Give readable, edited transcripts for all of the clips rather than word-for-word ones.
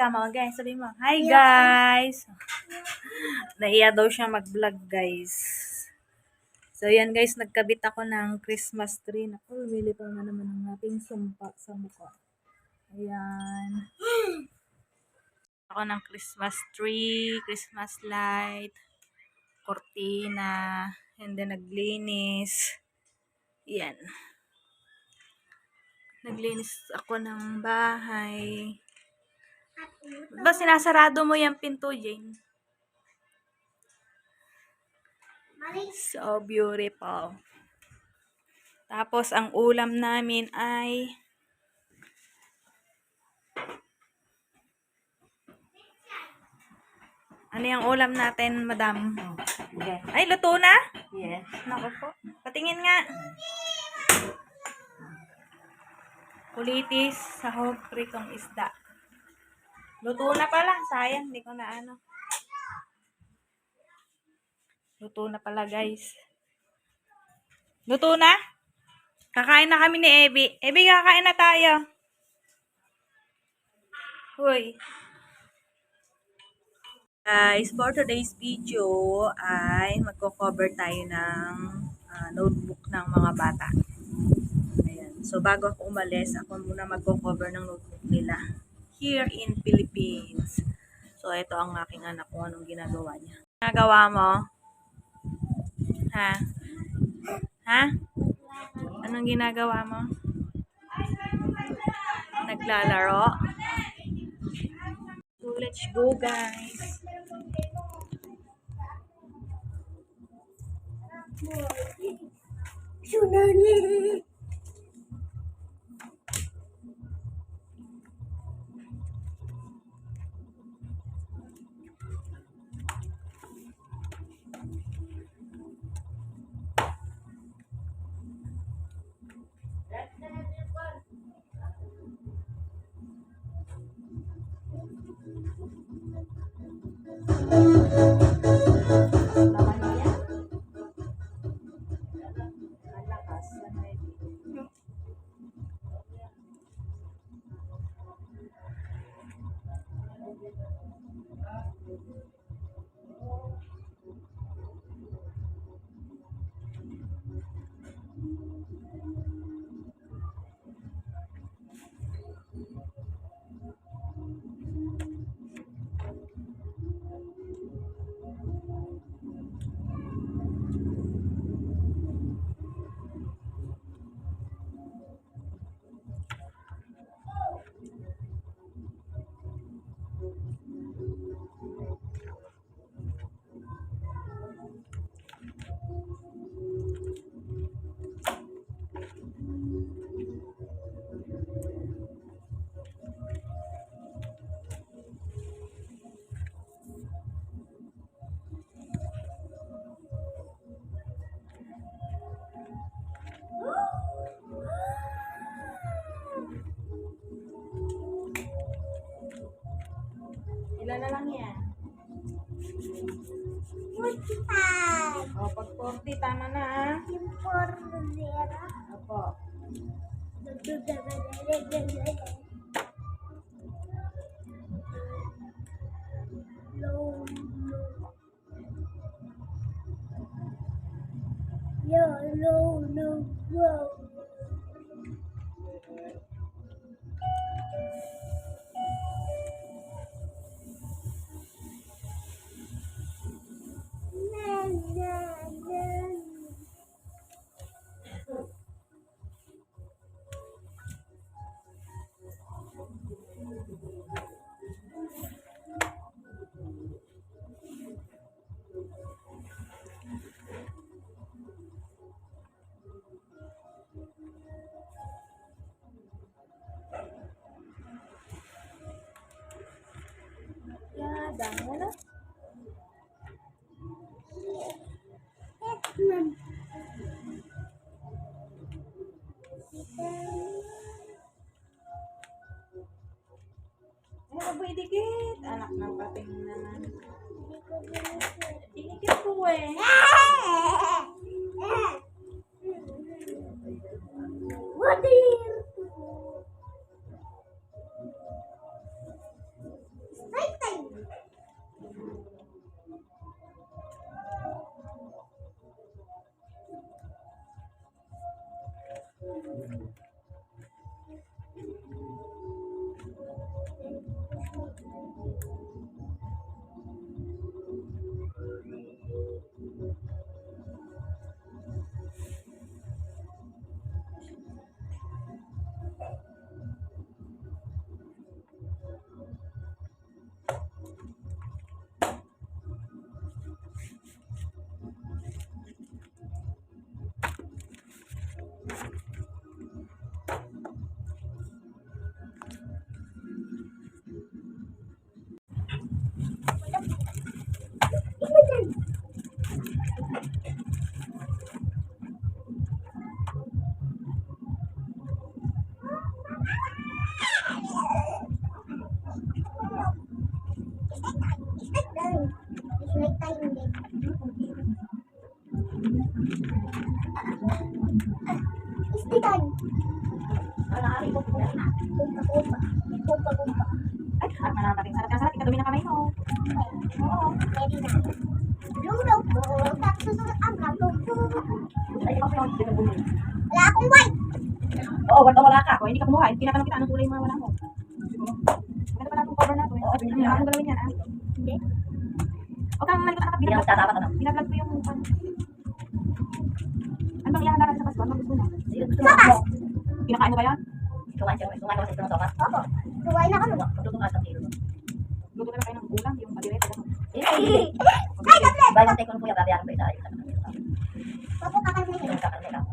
ka mo, guys. Sabi mo, hi guys. Nahiya daw siya mag-vlog, guys. So, yan guys, nagkabit ako ng Christmas tree. Naku, bili pa nga naman ng ating sumpa sa mukha. Ayan. Ako ng Christmas tree, Christmas light, kortina, and then naglinis. Yan. Naglinis ako ng bahay. Ba, sinasarado mo yung pinto, Jane? So beautiful. Tapos, ang ulam namin ay ano yung ulam natin, madam? Yeah. Ay, luto na? Yes. Naku po. Patingin nga. Kulitis, sahog, pritong isda. Luto na pala. Sayang, hindi ko na ano. Luto na pala, guys. Luto na? Kakain na kami ni Ebi. Ebi, kakain na tayo. Hoy. Guys, for today's video ay magko-cover tayo ng notebook ng mga bata. Ayan. So, bago ako umalis, ako muna magko-cover ng notebook nila here in Philippines. So, ito ang aking anak ko. Anong ginagawa niya? Ginagawa mo? Ha? Ha? Anong ginagawa mo? Naglalaro? So, let's go, guys. Ilan na lang yan? 45. O, pag 40, tama na ah. Yung 40. Opo. Yeah, dami na. Ay, aboy dikit. Anak ng pating naman. Dinikit ko eh. What do you kamay mo. Oo. Pwede na. Blue notebook. Tapos susunod ang brown notebook. Ay, ikaw yung hindi ka bumili. Wala akong white. Oo, wala ka. O, hindi ka kumuha. Tinatanong kita anong kulay mo wala mo. Maganda pa natin cover natin. Oo, anong galawin yan, ah? Hindi. Huwag kang malikot anak. Hindi na magtatapat ano. Binablog ko yung... Ano bang iyahan sa Pasko? Ano gusto mo? Sopas. Kinakain mo ba yan? Kumain ka kasi ito ng sopas. Opo. Kumain na kami. Magtutukas ng kilo. Luto ka na kayo ng ulam, yung padirete. Ay, tablet. Buy one take one kuya, babayaran ko isa. Opo, kakainin. Yung kakarne lang.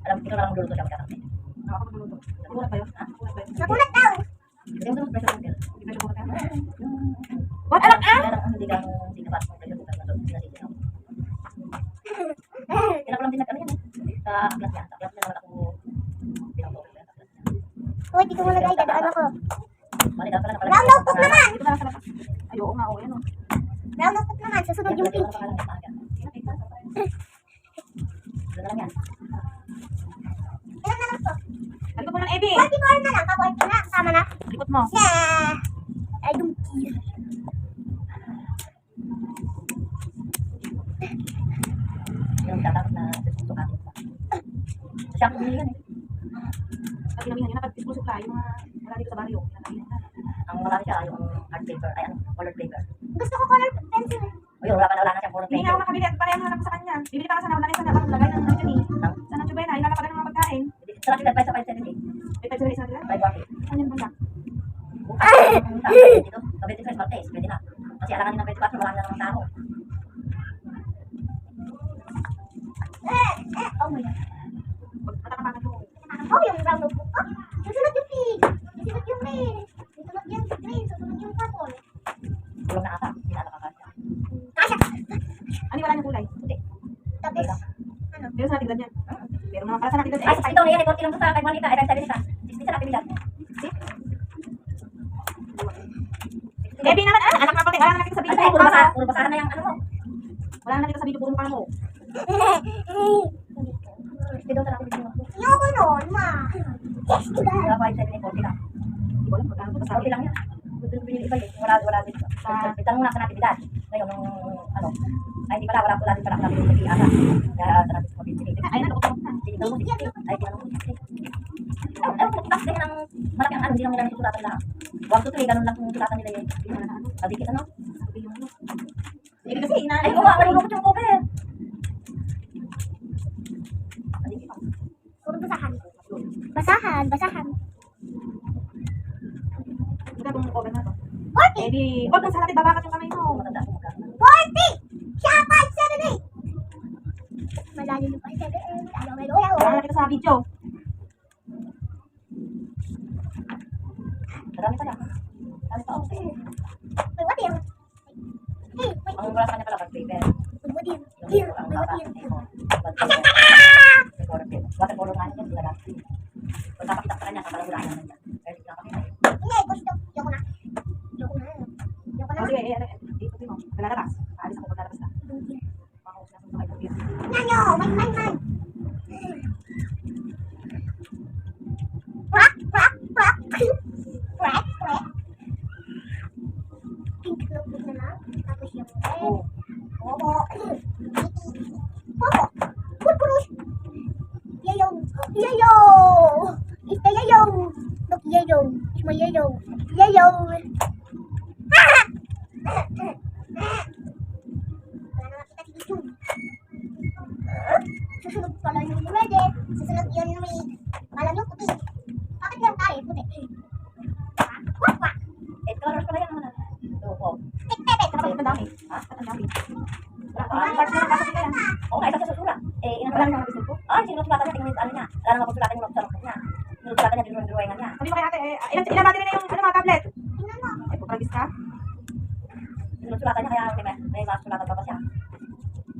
Alam ko na lang luluto siya magkakarne. Ako magluluto. Nakulat ba yun? Ha? Nakulat ba yun? Nakulat daw. Hindi mo pressure cooker. Hindi ba nakulat yan? What? Alam ah? Kaya lang hindi ka parang pressure cooker na doon. Sinasisiyaw. Kaya ko lang din nag-ano yan eh. Sa aklat niya. Sa aklat niya naman ako pinag-over. Uy, dito mo lagay. Dadaan ako. Mali dapat pala Brown notebook naman. Dito na lang sa labas. Ay, oo nga, oo yan o. Brown notebook naman. Susunod yung pink. Doon na lang yan. Ilan na lang to? Likot mo ng Ebi. 44 na lang. Kabuhay ko na. Kasama na. Likot mo. Yeah. I don't care. Yung tatapos na susukatin pa. Siya ako bumili yan eh. Sabi namin yan, napag-school supply, yung mga wala dito sa baryo. Kinakain na. Ang marami siya yung art paper, ay ano, color paper. Gusto ko color pencil. O yun, wala na siyang color Hindi nga paper. ako nakabili at pareho na lang sa kanya. Bibili pa ka sana, wala na isa na lagay ng nandiyan eh. Sa nandiyan ba yun, ilalapad ng mga pagkain. Sarap yung nag-price sa 570. May pwede sa isa nila. 540. Ano yung banda? Dito, sa 23 Martes, pwede na. Kasi alangan ng 24, marami na namang tao. Oh my God. Patakapakan mo. Oh, yung brown notebook ko. Susunod yung pink. Susunod yung red. Susunod yung green. Susunod yung purple. Tulong na ata, hindi na nakakasya. Kasha. Ano yung wala niyang kulay? Puti. Tapos, ano? Meron sa natin ganyan. Meron naman pala sa natin ganyan. Ay, ito na yan, 40 lang to sa 5 isa, ay 7 isa. 60 sa natin bilang. Ebi naman, anak na pati. Wala na nakita sa Ay, video. puro basahan na yung ano mo. Wala na nakita sa video, puro mukha mo. Hindi daw sa natin bilang. Ayoko nun, ma. Yes, diba? Wala 5, 7, 40 lang. Hindi ko alam magkano ito sa 40 lang yan. Gusto nyo binili iba eh. Wala dito. Itanong mo na sa natividad. Ngayon, nung ano, ay hindi pala, wala din pala ako natin yung ata. Kaya sa natin sa pabibili. Ay, nakukot na. Tinignan mo, ay tinanong mo. Ay, bukas ganyan ang malaki ang ano, hindi lang nila nasusulatan lang. 1 to 3, ganun lang yung sulatan nila eh. Pagdikit ano? Eh, kasi ina. Ay, kuha, malulukot yung cover. Pagdikit ako. Puro basahan. Basahan, basahan. Ito itong cover na to. 40! Eh, di, huwag kang sa natin, babakat yung kamay mo. Matanda ako magkano. 40! Siya, 578! Malalim yung 578. Ano, may loya, Wala oh. na nakita sa video. Marami pa yan. Marami pa ako. May watir. Hey, wait. Ang wala sa kanya pala, pag paper. May watir. Yung Here, ang may baba. watir. Watercolor nga niya, sila lang. Pag nakakita sa kanya, kapalagulaan naman niya. Pero hindi na kami. Hindi, gusto. Yoko na. Yoko na. Yoko na. O sige, dito mo. Lalabas. Alis ako pag lalabas ka. Makaus na sa mga computer. Nanyo, man. Quack, quack, quack. Quack, quack. Pink notebook na lang. Tapos yung red. Oo. Popo. Popo. Purpurus. Yayo. Yayo. It's the yayo. Look, yayo. It's my yayo. Yayo. Wala na makita si Bisu. Susunod pala yung red eh. Susunod yun may alam yung puti. Bakit yan tayo puti? Wak wak. Eh, colors pala yan naman. Oo po. Tik-tepet. Saka ang dami. Ha? Ang dami. Wala pa. Ang parts na lang kasi kaya. Oo nga, isa sa susulat. Eh, Wala inang na gusto ko. ah, sinusulatan niya, tingnan yung ano niya. Wala namang susulatan yung magsusulatan niya. Sinusulatan niya, dinuruan niya. Sabi mo kay ate, ilan battery na yung ano mga tablet? Tingnan mo. Ay, pupragis ka? Sinusulatan niya, kaya may masulatan pa ba siya.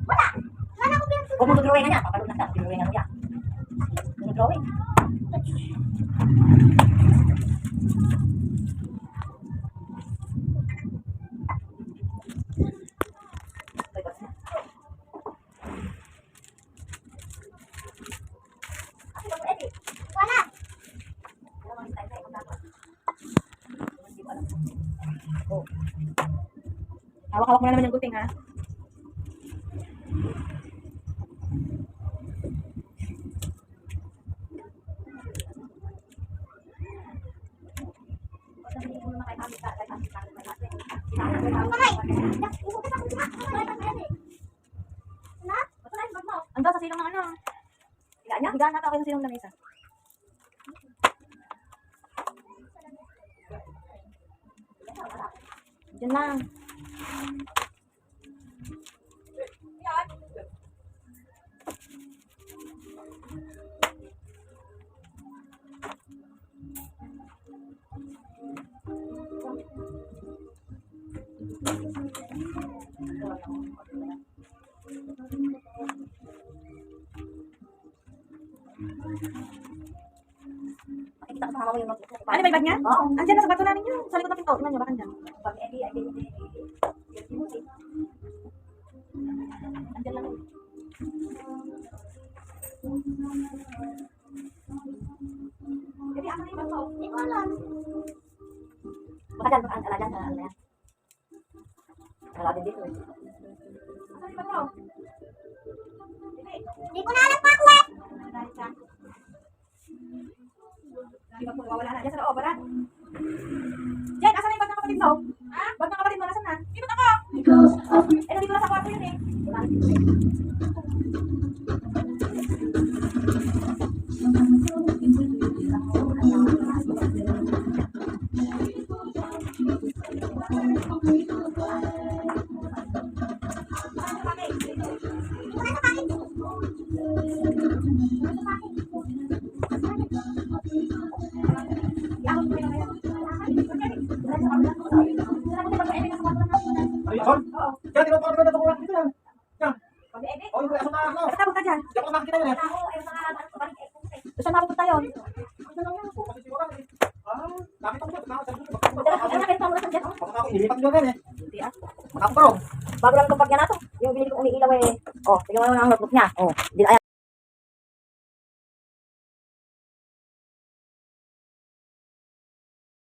Wala. Wala ko pinag Huwag mo drawing niya, papalog na siya, drawing ano niya. Drawing. Wala. Oh. Hawak-hawak mo na naman yung gunting, ha? Ando sa silong ng ano? Higaan niya? Higaan natin ako yung silong ng isa. Diyan lang. Makikita ko sa mama mo yung Ano ba yung bag niya? Oo. Andyan na sa bato namin yun. Sa likod ng pinto. Tingnan nyo, baka andyan. Pag edi, ay hindi. Andyan lang. Edi, asan na yung bato? Hindi ko alam. Baka dyan, baka ala dyan, ala yan. Ala din dito eh. Asan yung bato? Hindi ko na alam pa ako eh. Di ba po, wala na. Diyan sa loob, wala. Jen, asan na yung bag ng kapatid mo? Ha? Bag ng kapatid mo, nasan na? Dito ako! Eh, nandito na sa kwarto yun eh. Ay, Son? Kaya tinutulog na ko lang dito. Yan. Pag-edit. Oh, yung aso na ako. Basta punta dyan. Di ako nakakita yun eh. Gusto na pupunta yun. Kasi siguro eh. Ah, nakita ko ba? Baka ako ilipat nyo rin eh. Hindi ah. Makakarong. Bago lang itong pagyan nato. Yung binili kong umiilaw eh. Oh, tingnan mo ang notebook niya. Oh, di, ayan.